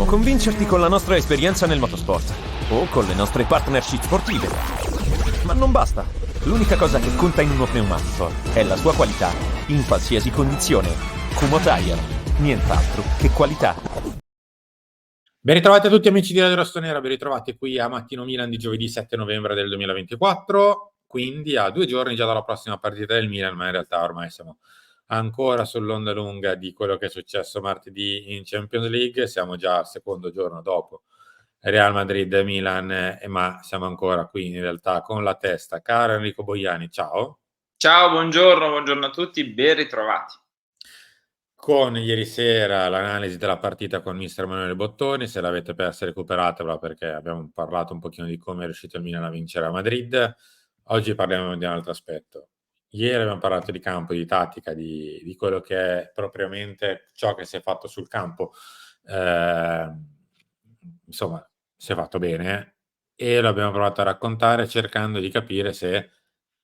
Potremmo convincerti con la nostra esperienza nel motorsport o con le nostre partnership sportive. Ma non basta. L'unica cosa che conta in uno pneumatico è la sua qualità, in qualsiasi condizione. Kumo Tire, nient'altro che qualità. Ben ritrovati a tutti amici di Radio Rossonera, ben ritrovati qui a Mattino Milan di giovedì 7 novembre del 2024, quindi a 2 giorni già dalla prossima partita del Milan, ma in realtà ormai siamo ancora sull'onda lunga di quello che è successo martedì in Champions League, siamo già al secondo giorno dopo Real Madrid e Milan, ma siamo ancora qui in realtà con la testa. Caro Enrico Boiani, ciao. Ciao, buongiorno a tutti, ben ritrovati. Con ieri sera l'analisi della partita con mister Emanuele Bottoni, se l'avete persa recuperatela perché abbiamo parlato un pochino di come è riuscito il Milan a vincere a Madrid. Oggi parliamo di un altro aspetto. Ieri abbiamo parlato di campo, di tattica, di quello che è propriamente ciò che si è fatto sul campo. Insomma, si è fatto bene e lo abbiamo provato a raccontare cercando di capire se,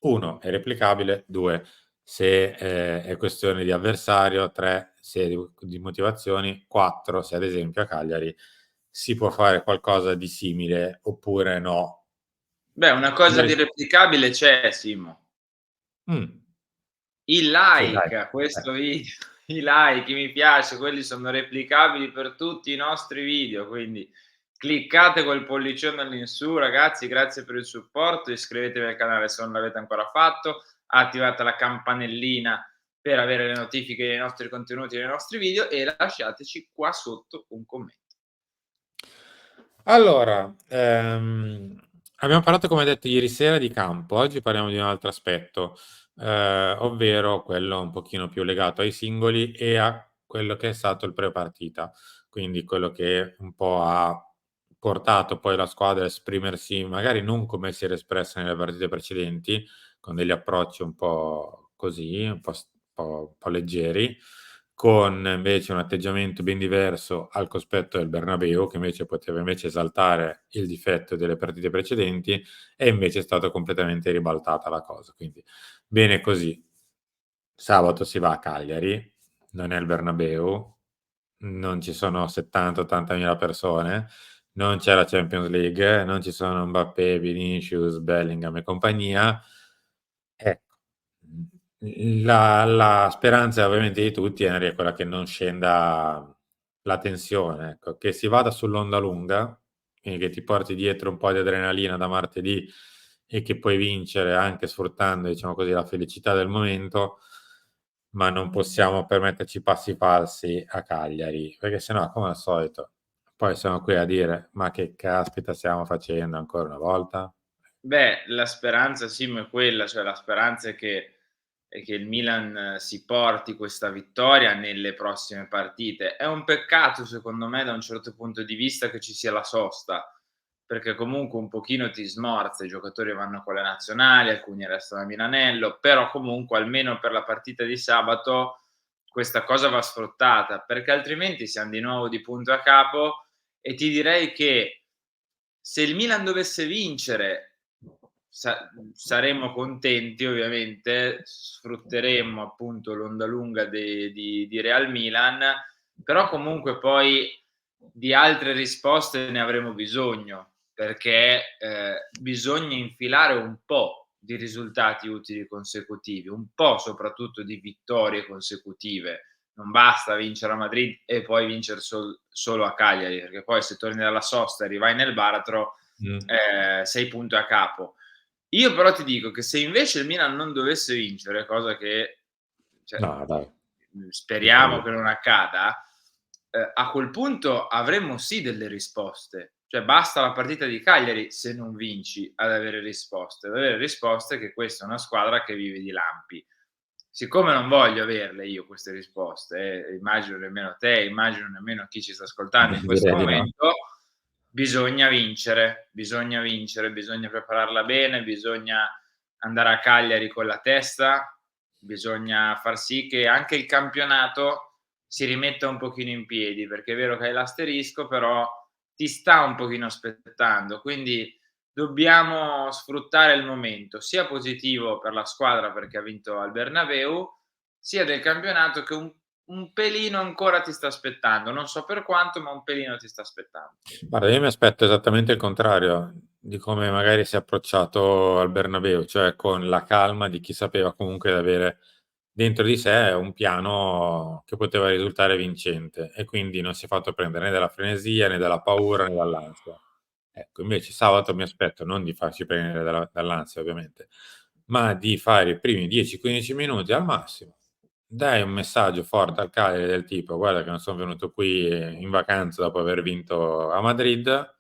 uno, è replicabile, due, se è questione di avversario, 3 se di motivazioni, 4 se ad esempio a Cagliari si può fare qualcosa di simile oppure no. Beh, una cosa di replicabile c'è, Simo. Mh. Il Sì, dai. like a questo video, i like, i mi piace, quelli sono replicabili per tutti i nostri video, quindi cliccate quel pollicione all'insù, ragazzi, grazie per il supporto, iscrivetevi al canale se non l'avete ancora fatto, attivate la campanellina per avere le notifiche dei nostri contenuti e dei nostri video e lasciateci qua sotto un commento. Allora, abbiamo parlato, come detto ieri sera, di campo. Oggi parliamo di un altro aspetto, ovvero quello un pochino più legato ai singoli e a quello che è stato il pre-partita. Quindi quello che un po' ha portato poi la squadra a esprimersi, magari non come si era espressa nelle partite precedenti, con degli approcci un po' così, un po' leggeri, con invece un atteggiamento ben diverso al cospetto del Bernabéu, che invece poteva invece esaltare il difetto delle partite precedenti, e invece è stata completamente ribaltata la cosa. Quindi bene così. Sabato si va a Cagliari, non è il Bernabéu, non ci sono 70-80 mila persone, non c'è la Champions League, non ci sono Mbappé, Vinicius, Bellingham e compagnia. Ecco, la speranza ovviamente di tutti è quella che non scenda la tensione, ecco, che si vada sull'onda lunga, quindi che ti porti dietro un po' di adrenalina da martedì e che puoi vincere anche sfruttando, diciamo così, la felicità del momento, ma non possiamo permetterci passi falsi a Cagliari, perché sennò, come al solito, poi siamo qui a dire: "Ma che caspita stiamo facendo ancora una volta?" Beh, la speranza Simo è quella, cioè la speranza è che il Milan si porti questa vittoria nelle prossime partite. È un peccato secondo me da un certo punto di vista che ci sia la sosta, perché comunque un pochino ti smorza, i giocatori vanno con le nazionali, alcuni restano a Milanello, però comunque almeno per la partita di sabato questa cosa va sfruttata, perché altrimenti siam di nuovo di punto a capo e ti direi che se il Milan dovesse vincere saremmo contenti ovviamente, sfrutteremmo appunto l'onda lunga di Real Milan, però comunque poi di altre risposte ne avremo bisogno, perché, bisogna infilare un po' di risultati utili consecutivi, un po' soprattutto di vittorie consecutive. Non basta vincere a Madrid e poi vincer solo a Cagliari, perché poi se torni dalla sosta e rivai nel baratro, sei punto a capo. Io però ti dico che se invece il Milan non dovesse vincere, cosa che cioè, No, dai. speriamo che non accada, a quel punto avremmo sì delle risposte. Cioè basta la partita di Cagliari, se non vinci, ad avere risposte. Ad avere risposte che questa è una squadra che vive di lampi. Siccome non voglio averle io queste risposte, immagino nemmeno te, immagino nemmeno chi ci sta ascoltando in questo Direi di no. momento, bisogna vincere, bisogna prepararla bene, bisogna andare a Cagliari con la testa, bisogna far sì che anche il campionato si rimetta un pochino in piedi, perché è vero che hai l'asterisco, però ti sta un pochino aspettando, quindi dobbiamo sfruttare il momento, sia positivo per la squadra perché ha vinto al Bernabéu, sia del campionato che un pelino ancora ti sta aspettando, non so per quanto, ma un pelino ti sta aspettando. Guarda, io mi aspetto esattamente il contrario di come magari si è approcciato al Bernabeu, cioè con la calma di chi sapeva comunque di avere dentro di sé un piano che poteva risultare vincente e quindi non si è fatto prendere né dalla frenesia, né dalla paura, né dall'ansia. Ecco, invece sabato mi aspetto non di farci prendere dall'ansia ovviamente, ma di fare i primi 10-15 minuti al massimo. Dai un messaggio forte al Cagliari del tipo: "Guarda che non son venuto qui in vacanza dopo aver vinto a Madrid",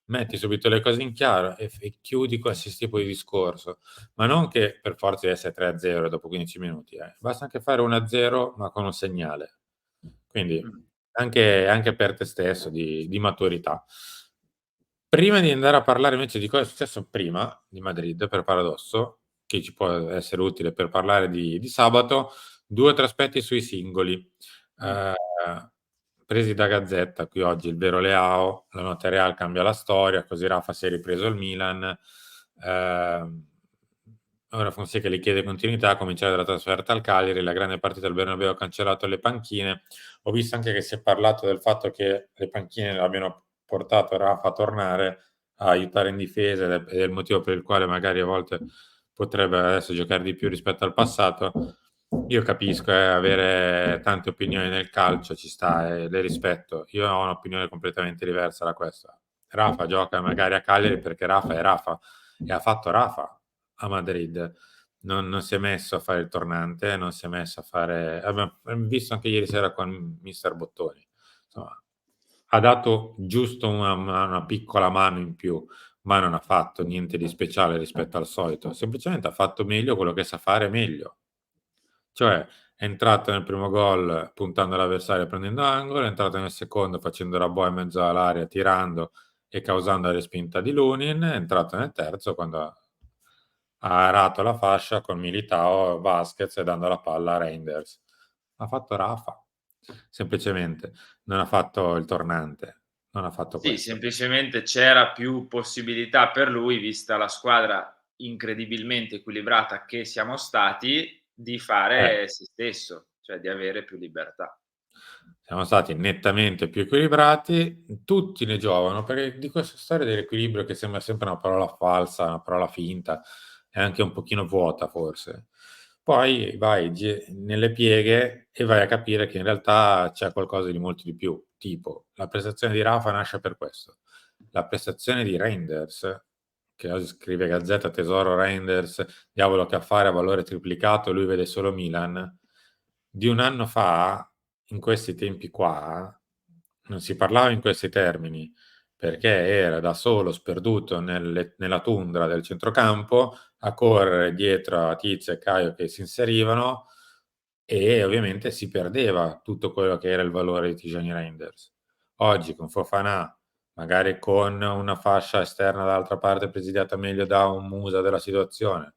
metti subito le cose in chiaro e chiudi qualsiasi tipo di discorso. Ma non che per forza deve essere 3-0 dopo 15 minuti, basta anche fare 1-0 ma con un segnale. Quindi Mh. anche per te stesso di maturità. Prima di andare a parlare invece di cosa è successo prima di Madrid, per paradosso, che ci può essere utile per parlare di sabato, 2 o 3 aspetti sui singoli, Mh. ehm, presi da Gazzetta, qui oggi il vero Leao, la nota Real cambia la storia, così Rafa si è ripreso il Milan, ora Fonseca gli chiede continuità, a cominciare dalla trasferta al Cagliari, la grande partita al Bernabeu ha cancellato le panchine. Ho visto anche che si è parlato del fatto che le panchine abbiano portato Rafa a tornare a aiutare in difesa ed è il motivo per il quale magari a volte potrebbe adesso giocare di più rispetto al passato. Io capisco, avere tante opinioni nel calcio ci sta e le rispetto. Io ho un'opinione completamente diversa da questa. Rafa gioca magari a Cagliari perché Rafa è Rafa e ha fatto Rafa a Madrid. Non si è messo a fare il tornante, non si è messo a fare. Abbiamo visto anche ieri sera con mister Bottoni. Insomma, ha dato giusto una piccola mano in più, ma non ha fatto niente di speciale rispetto al solito. Semplicemente ha fatto meglio quello che sa fare meglio. Cioè è entrato nel primo gol puntando l'avversario e prendendo angolo, è entrato nel secondo facendo la boa in mezzo all'area, tirando e causando la respinta di Lunin, è entrato nel terzo quando ha arato la fascia con Militao, Vasquez e dando la palla a Reinders. Ha fatto Rafa, semplicemente. Non ha fatto il tornante, non ha fatto Sì, questo. semplicemente c'era più possibilità per lui, vista la squadra incredibilmente equilibrata che siamo stati, di Eh. fare se stesso, cioè di avere più libertà. Siamo stati nettamente più equilibrati, tutti ne giovano, perché di questa storia dell'equilibrio che sembra sempre una parola falsa, una parola finta, e anche un pochino vuota forse. Poi vai nelle pieghe e vai a capire che in realtà c'è qualcosa di molto di più, tipo la prestazione di Rafa nasce per questo. La prestazione di Reinders, che oggi scrive Gazzetta Tesoro Reinders, diavolo che affare a valore triplicato, lui vede solo Milan. Di un anno fa, in questi tempi qua, non si parlava in questi termini, perché era da solo sperduto nella tundra del centrocampo a correre dietro a Tizio e Caio che si inserivano e ovviamente si perdeva tutto quello che era il valore di Tijani Reinders. Oggi con Fofana, magari con una fascia esterna dall'altra parte presidiata meglio da un Musa della situazione,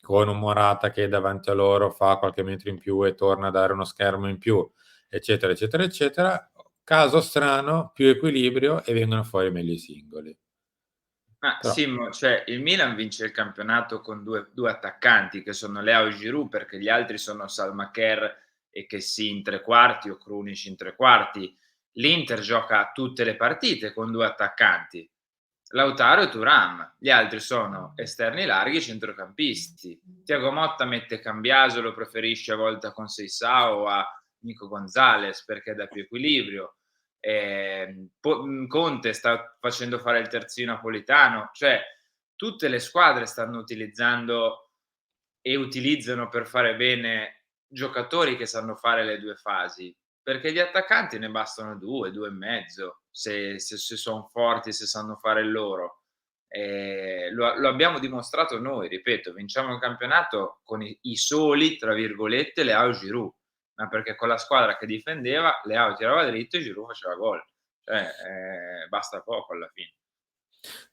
con un Morata che davanti a loro fa qualche metro in più e torna a dare uno schermo in più, eccetera, eccetera, eccetera. Caso strano, più equilibrio e vengono fuori meglio i singoli. Ma Però Simo, cioè il Milan vince il campionato con due attaccanti che sono Leao e Giroud, perché gli altri sono Salmacher e Kessie in tre quarti o Krunic in tre quarti. L'Inter gioca tutte le partite con 2 attaccanti, Lautaro e Thuram. Gli altri sono esterni larghi e centrocampisti. Thiago Motta mette Cambiaso, lo preferisce a volte a Conceição o a Nico Gonzalez perché dà più equilibrio. Conte sta facendo fare il terzino Napolitano, cioè tutte le squadre stanno utilizzando e utilizzano per fare bene giocatori che sanno fare le 2 fasi, perché gli attaccanti ne bastano 2, 2 e mezzo, se son forti, se sanno fare il loro. Lo abbiamo dimostrato noi, ripeto, vinciamo il campionato con i "soli" tra virgolette Leao e Giroud, ma perché con la squadra che difendeva Leao tirava dritto e Giroud faceva gol. Cioè, basta poco alla fine.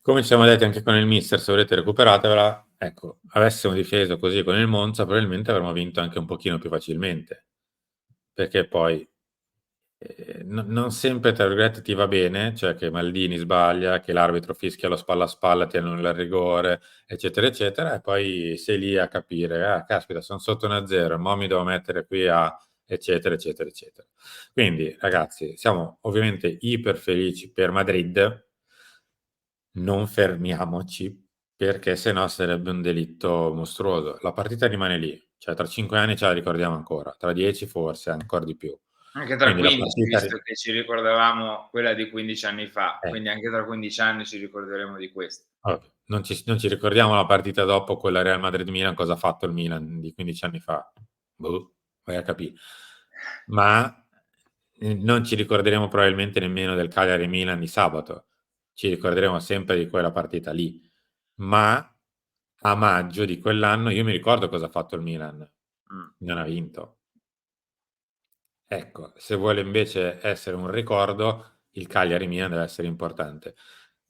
come ci siamo detti anche con il mister, se volete recuperatevela, ecco, avessimo difeso così con il Monza probabilmente avremmo vinto anche un pochino più facilmente, perché poi non sempre, tra virgolette, "ti va bene", cioè che Maldini sbaglia, che l'arbitro fischia lo spalla a spalla, ti annulla il rigore, eccetera, eccetera, e poi sei lì a capire: "Ah, caspita, son sotto 1-0, mo' mi devo mettere qui a eccetera, eccetera, eccetera. Quindi, ragazzi, siamo ovviamente iper felici per Madrid, non fermiamoci, perché sennò sarebbe un delitto mostruoso. La partita rimane lì, cioè tra 5 anni ce la ricordiamo ancora, tra 10 forse ancora di più. Anche tra Quindi la 15, partita visto che ci ricordavamo quella di 15 anni fa, eh. quindi anche tra 15 anni ci ricorderemo di questo. Vabbè, non ci ricordiamo la partita dopo, quella Real Madrid-Milan, cosa ha fatto il Milan di 15 anni fa. Boh, vai a capire. Ma non ci ricorderemo probabilmente nemmeno del Cagliari-Milan di sabato. Ci ricorderemo sempre di quella partita lì. Ma a maggio di quell'anno io mi ricordo cosa ha fatto il Milan. Non ha vinto. Ecco, se vuole invece essere un ricordo, il Cagliari-Milan deve essere importante.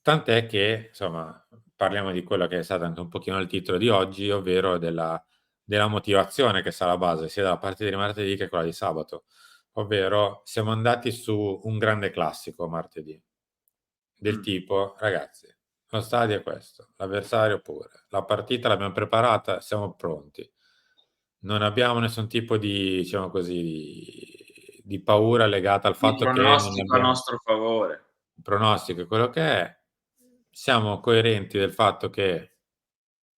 Tant'è che, insomma, parliamo di quello che è stato anche un pochino il titolo di oggi, ovvero della motivazione che sarà la base sia della partita di martedì che quella di sabato. Ovvero, siamo andati su un grande classico martedì, del tipo, ragazzi, lo stadio è questo, l'avversario pure, la partita l'abbiamo preparata, siamo pronti. Non abbiamo nessun tipo di, diciamo così, di paura legata al Il fatto che non pronostico a abbiamo nostro favore. il pronostico è quello che è. Siamo coerenti del fatto che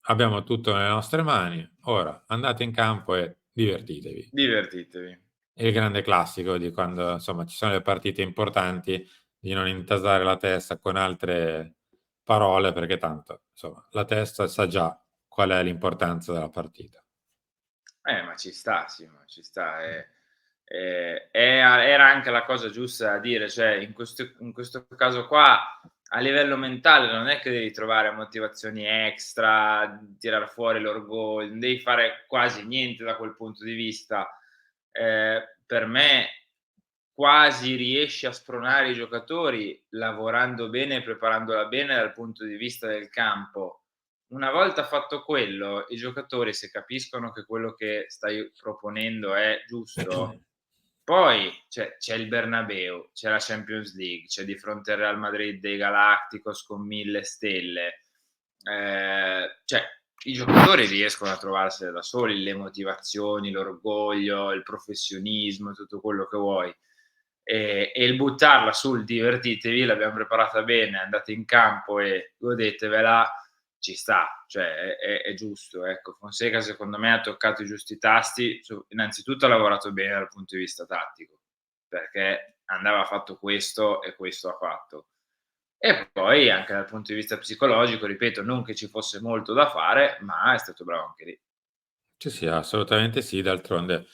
abbiamo tutto nelle nostre mani. Ora andate in campo e divertitevi. Divertitevi. È il grande classico di quando, insomma, ci sono le partite importanti, di non intasare la testa con altre parole, perché tanto, insomma, la testa sa già qual è l'importanza della partita. Ma ci sta, sì, ma ci sta. Era anche la cosa giusta da dire, cioè in questo caso qua, a livello mentale non è che devi trovare motivazioni extra, tirar fuori l'orgoglio, non devi fare quasi niente da quel punto di vista. Per me quasi riesci a spronare i giocatori lavorando bene e preparandola bene dal punto di vista del campo. Una volta fatto quello, i giocatori se capiscono che quello che stai proponendo è giusto, poi c'è il Bernabeu, c'è la Champions League, c'è di fronte al Real Madrid dei Galacticos con 1000 stelle. Cioè i giocatori riescono a trovarsele da soli, le motivazioni, l'orgoglio, il professionismo, tutto quello che vuoi. E il buttarla sul divertitevi, l'abbiamo preparata bene, andate in campo e godetevela, ci sta, cioè è giusto, ecco. Fonseca secondo me ha toccato i giusti tasti, innanzitutto ha lavorato bene dal punto di vista tattico, perché andava fatto questo e questo ha fatto. E poi anche dal punto di vista psicologico, ripeto, non che ci fosse molto da fare, ma è stato bravo anche lì. Sì, assolutamente sì, d'altronde,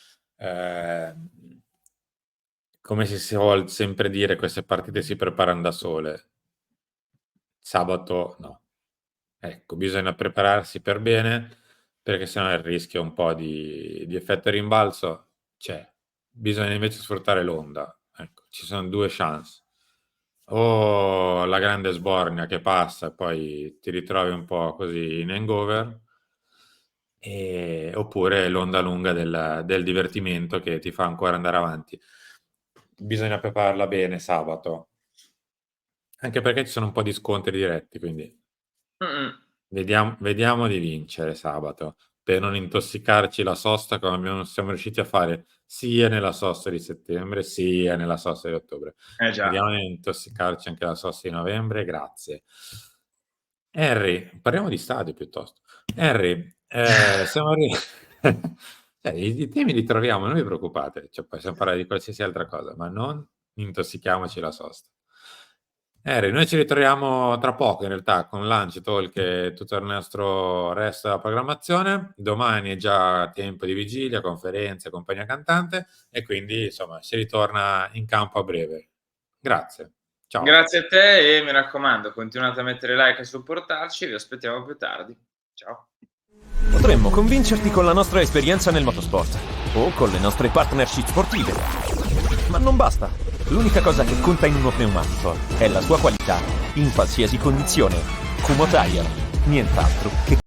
come si vuol sempre dire, queste partite si preparan da sole. Sabato no. Ecco, bisogna prepararsi per bene, perché sennò il rischio un po' di effetto rimbalzo c'è. Bisogna invece sfruttare l'onda. Ecco, ci sono 2 chance. O la grande sbornia che passa e poi ti ritrovi un po' così in hangover, oppure l'onda lunga del divertimento che ti fa ancora andare avanti. Bisogna prepararla bene sabato, anche perché ci sono un po' di scontri diretti, quindi vediamo di vincere sabato, per non intossicarci la sosta come siamo riusciti a fare sia nella sosta di settembre, sia nella sosta di ottobre. Già. Vediamo di intossicarci anche la sosta di novembre, grazie. Harry, parliamo di stadio piuttosto. Harry, siamo cioè, i temi li troviamo, non vi preoccupate, cioè, possiamo parlare di qualsiasi altra cosa, ma non intossichiamoci la sosta. Harry, noi ci ritroviamo tra poco in realtà con Lunch Talk e tutto il nostro resto della programmazione. Domani è già tempo di vigilia, conferenze, compagnia cantante e quindi insomma si ritorna in campo a breve. Grazie. Ciao. Grazie a te e mi raccomando, continuate a mettere like e supportarci, vi aspettiamo più tardi. Ciao. Potremmo convincerti con la nostra esperienza nel motorsport o con le nostre partnership sportive. Ma non basta. L'unica cosa che conta in uno pneumatico è la sua qualità, in qualsiasi condizione. Kumho Tire, nient'altro che